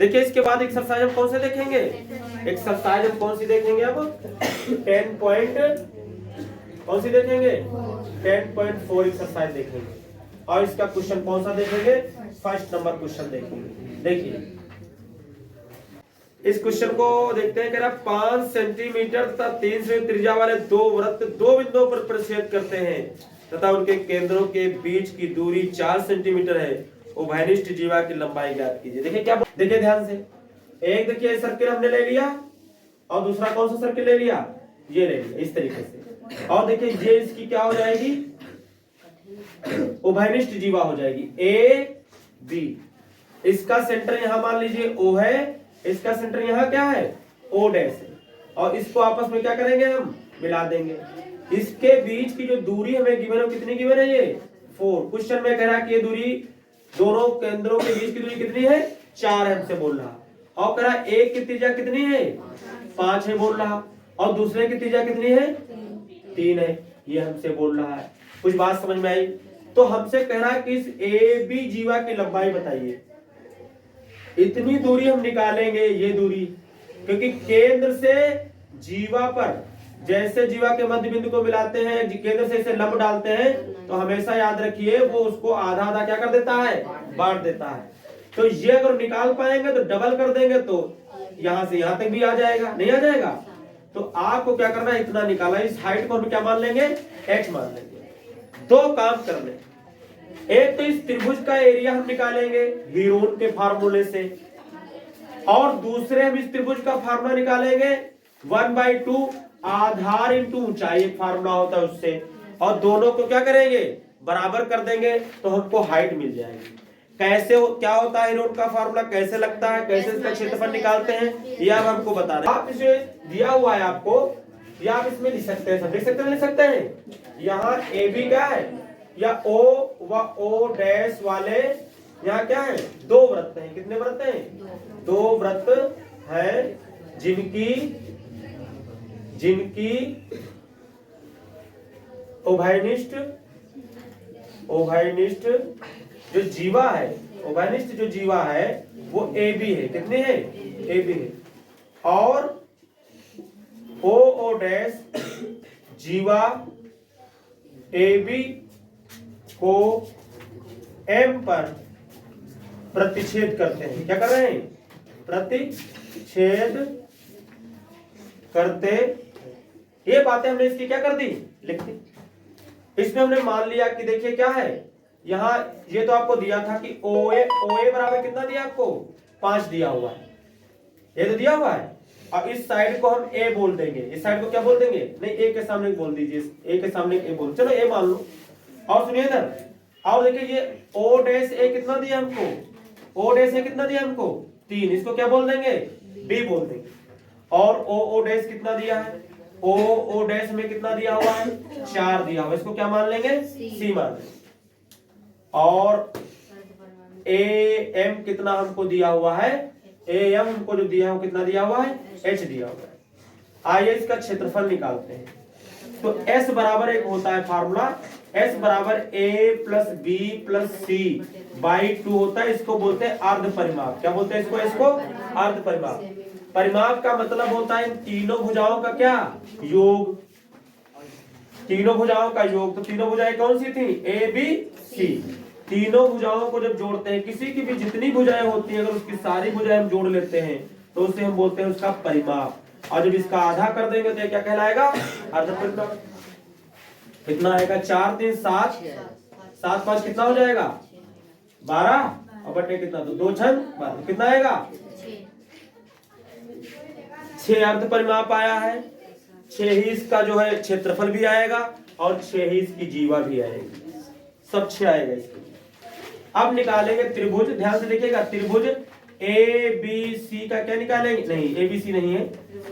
देखिए इसके बाद एक्सरसाइज हम कौन से देखेंगे, एक्सरसाइज हम कौन सी देखेंगे अब 10 पॉइंट कौन सी देखेंगे 10.4 एक्सरसाइज देखेंगे और इसका क्वेश्चन कौन सा देखेंगे, फर्स्ट नंबर क्वेश्चन देखेंगे। देखिए इस क्वेश्चन को देखते हैं, कह रहा 5 सेंटीमीटर तथा 3 सेमी त्रिज्या वाले दो वृत्त दो बिंदुओं पर प्रतिच्छेद करते हैं तथा उनके केंद्रों के बीच की दूरी 4 सेंटीमीटर है, उभयनिष्ठ जीवा की लंबाई ज्ञात कीजिए। देखिए क्या, देखिए ध्यान से, एक देखिए सर्किल हमने ले लिया और दूसरा कौन सा सर्किल ले लिया, ये ले लिया इस तरीके से, और देखिए ये इसकी क्या हो जाएगी, उभयनिष्ठ जीवा हो जाएगी ए बी। इसका सेंटर यहां मान लीजिए O है, इसका सेंटर यहां क्या है O डैश है, और इसको आपस में क्या करेंगे हम मिला देंगे। इसके बीच की जो दूरी हमें गिवन है कितनी गिवन है, ये 4। क्वेश्चन में कह रहा है कि ये दूरी दोनों केंद्रों के बीच की दूरी कितनी है 4 है हमसे बोल रहा, और कह रहा एक की त्रिज्या कितनी है 5 है बोल रहा, और दूसरे की त्रिज्या कितनी है 3 है, ये हमसे बोल रहा है। कुछ बात समझ में आई? तो हमसे कह रहा है कि इस ए बी जीवा की लंबाई बताइए। इतनी दूरी हम निकालेंगे, ये दूरी, क्योंकि केंद्र से जीवा पर जैसे जीवा के मध्य बिंदु को मिलाते हैं, केंद्र से इसे लंब डालते हैं, तो हमेशा याद रखिए वो उसको आधा आधा क्या कर देता है, बांट देता है। तो ये अगर निकाल पाएंगे तो डबल कर देंगे तो यहां से यहां तक भी आ जाएगा, नहीं आ जाएगा? तो आपको क्या करना है, इतना निकाला, इस हाइट को हम क्या मान लेंगे, x मान लेंगे। दो काम कर ले, एक तो इस त्रिभुज का एरिया हम निकालेंगे हीरोन के फार्मूले से, और दूसरे हम इस त्रिभुज का फार्मूला निकालेंगे 1/2 आधार इंटू ऊंचाई, एक फार्मूला होता है उससे, और दोनों को क्या करेंगे बराबर कर देंगे तो हमको हाइट मिल जाएगी। कैसे क्या होता है हीरोन का फार्मूला, कैसे लगता है, कैसे इसका क्षेत्रफल निकालते हैं, ये अब हमको बता रहे हैं। आप इसे दिया हुआ है आपको, या आप इसमें लिख सकते हैं, सब लिख सकते हैं, लिख सकते हैं। यहाँ ए बी क्या है, या O व O डैश वाले यहाँ क्या है, दो वृत्त हैं। कितने वृत्त हैं, दो वृत्त हैं जिनकी उभयनिष्ठ जो जीवा है, उभयनिष्ठ जो जीवा है वो ए बी है। कितने है, ए बी है, और O डैश जीवा ए बी को M पर प्रतिच्छेद करते हैं। क्या कर रहे हैं, प्रतिच्छेद करते। ये बातें हमने इसकी क्या कर दी, लिख दी। इसमें हमने मान लिया कि देखिए क्या है, यहाँ ये तो आपको दिया था कि OA बराबर कितना दिया आपको, 5 दिया हुआ है, ये तो दिया हुआ है। अब इस साइड को हम A बोल देंगे, इस साइड को क्या बोल देंगे, नहीं A के सामने बोल दीजिए, A के सामने A बोल, चलो A मान लो। और सुनिए इधर, और देखिए ये O डैश A कितना दिया हमको, O डैश A कितना दिया हमको 3, इसको क्या बोल देंगे, B बोल देंगे। और O डैश कितना दिया है, O डैश में कितना दिया हुआ है 4 दिया हुआ, इसको क्या मान लेंगे, C मान लेंगे। और AM कितना हमको दिया हुआ है, AM हमको जो दिया है वो कितना दिया हुआ है, H दिया हुआ है। आइए इसका क्षेत्रफल निकालते हैं। तो S बराबर एक होता है फार्मूला, S बराबर A plus B plus C by 2 होता है। इसको बोलते हैं अर्ध परिमाप। क्या बोलते हैं इसको अर्ध परिमाप। परिमाप का मतलब होता है इन तीनों भुजाओं का क्या, योग, तीनों भुजाओं का योग। तो तीनों भुजाएं कौन सी थी, A B C। तीनों भुजाओं को जब जोड़ते हैं, किसी की भी जितनी भुजाएं होती हैं, अगर उसकी सारी भुजाएं हम जोड़ लेते हैं तो उसे हम बोलते हैं उसका परिमाप। और जब इसका आधा कर देंगे तो क्या कहलाएगा, अर्ध परिमाप। कितना आएगा, 4 3 7, 7 5 कितना हो जाएगा 12, और बटे कितना, तो 2 6 12, कितना आएगा 6 अर्ध परिमाप आया है। 6 ही इसका जो है क्षेत्रफल भी आएगा और 6 ही इसकी जीवा भी आएगी, सब 6 आएगा इसके। अब निकालेंगे त्रिभुज, ध्यान से देखिएगा, त्रिभुज ABC का क्या निकालेंगे, नहीं ABC नहीं है,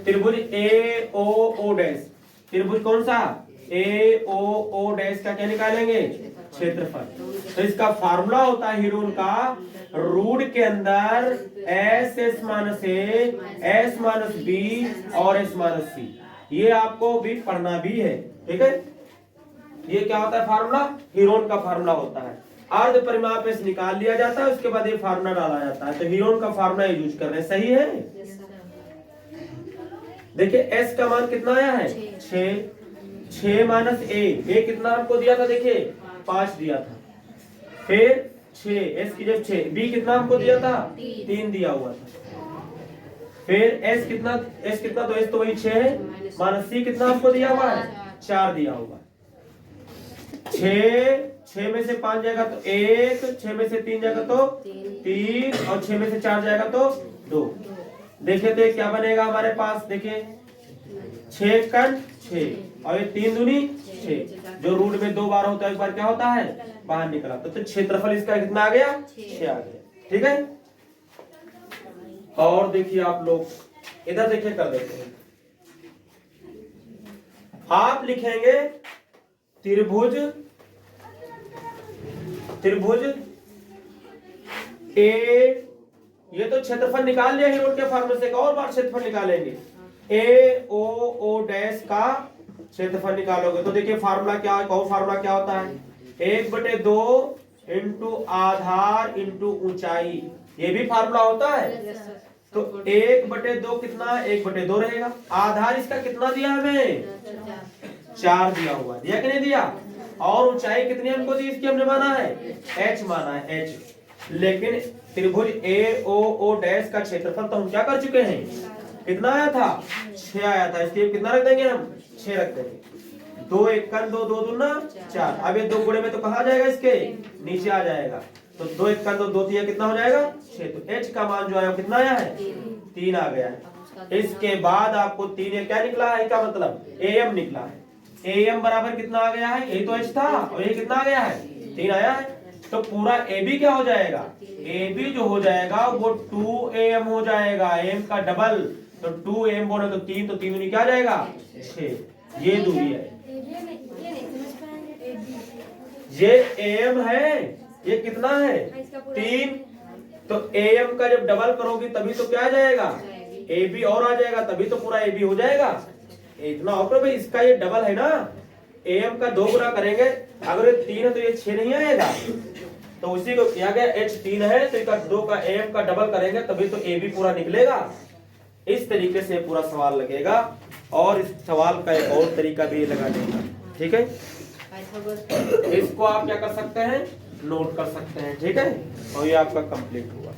त्रिभुज AO डैश, त्रिभुज कौन सा AO डैश का क्या निकालेंगे, क्षेत्रफल। तो इसका फार्मूला होता है हीरोन का, रूट के अंदर S minus A, S minus B और S माइनस C। ये आपको भी पढ़ना भी है, ठीक है। ये क्या होता है फार्मूला, हीरोन का फार्मूला होता है। अर्ध परिमाप से निकाल लिया जाता है, उसके बाद ये फार्मूला डाला जाता है। तो हीरोन का फार्मूला यूज कर रहे हैं, सही है। देखिए एस का मान कितना आया है 6 माइनस ए कितना हमको दिया था, देखिए 5 दिया था, फिर 6 एस की जब 6, बी कितना हमको दिया था 3 दिया हुआ था, फिर एस कितना तो एस तो वही 6 है, माइनस सी कितना हमको दिया हुआ है 4 दिया हुआ। 6 में से 5 जाएगा तो 1, 6 में से 3 जाएगा तो 3 और 6 में से 4 जाएगा तो 2। देखिए तो क्या बनेगा हमारे पास, देखिए 6 कण 6 और ये 3 दूनी 6, जो रूट में 2 बार होता है एक बार क्या होता है बाहर निकला, तो क्षेत्रफल इसका कितना आ गया 6 आ गया। ठीक है, और देखिए आप लोग इधर देखिए कर देते हैं, आप लिखेंगे त्रिभुज ए, ये तो क्षेत्रफल निकाल लिया हीरोड के फार्मूले से, एक और बार क्षेत्रफल निकालेंगे, ए ओ डैश का क्षेत्रफल निकालोगे तो देखिए फार्मूला क्या, और फार्मूला क्या होता है 1/2 इंटू आधार इंटू ऊंचाई, ये भी फार्मूला होता है। तो 1/2 कितना, 1/2 रहेगा, आधार इसका कितना दिया हमें 4 दिया हुआ, दिया कि नहीं दिया, और ऊंचाई कितनी हमको दी इसकी हमने माना है h माना है h। लेकिन त्रिभुज ए ओ डैश का क्षेत्रफल तो हम क्या कर चुके हैं, कितना आया था 6 आया था, इसलिए कितना रख देंगे हम 6 रख देंगे। 2 1 2 2 दूना 4, अब ये 2 गुणे में तो कहा जाएगा इसके नीचे आ जाएगा, तो 2 1 2 2 3 कितना हो जाएगा 6, तो h का मान जो है कितना आया है 3 आ गया है। इसके बाद आपको 3 ये क्या निकला है, इसका मतलब am निकला है, am बराबर कितना आ गया है, यही तो h था और ये कितना आ गया है 3 आया है, तो पूरा ab क्या हो जाएगा, ab जो हो जाएगा वो 2am हो जाएगा, m का डबल, तो 2m बोले तो 3, तो 3 दूनी क्या आ जाएगा 6, ये दूरी है, ये am है, ये कितना है 3, तो am का जब डबल करोगी तभी तो क्या आ जाएगा ab और आ जाएगा, तभी तो पूरा ab हो जाएगा। इतना और भाई इसका ये डबल है ना, am का 2 गुना करेंगे, अगर ये 3 है तो ये 6 नहीं आएगा, तो उसी को किया गया h 3 है तो इसका 2 का am का डबल करेंगे तभी तो ab पूरा निकलेगा। इस तरीके से पूरा सवाल लगेगा, और इस सवाल का एक और तरीका भी लगा देगा। ठीक है, इसको आप क्या कर सकते हैं, नोट कर सकते हैं। ठीक है, और ये आपका कंप्लीट हुआ।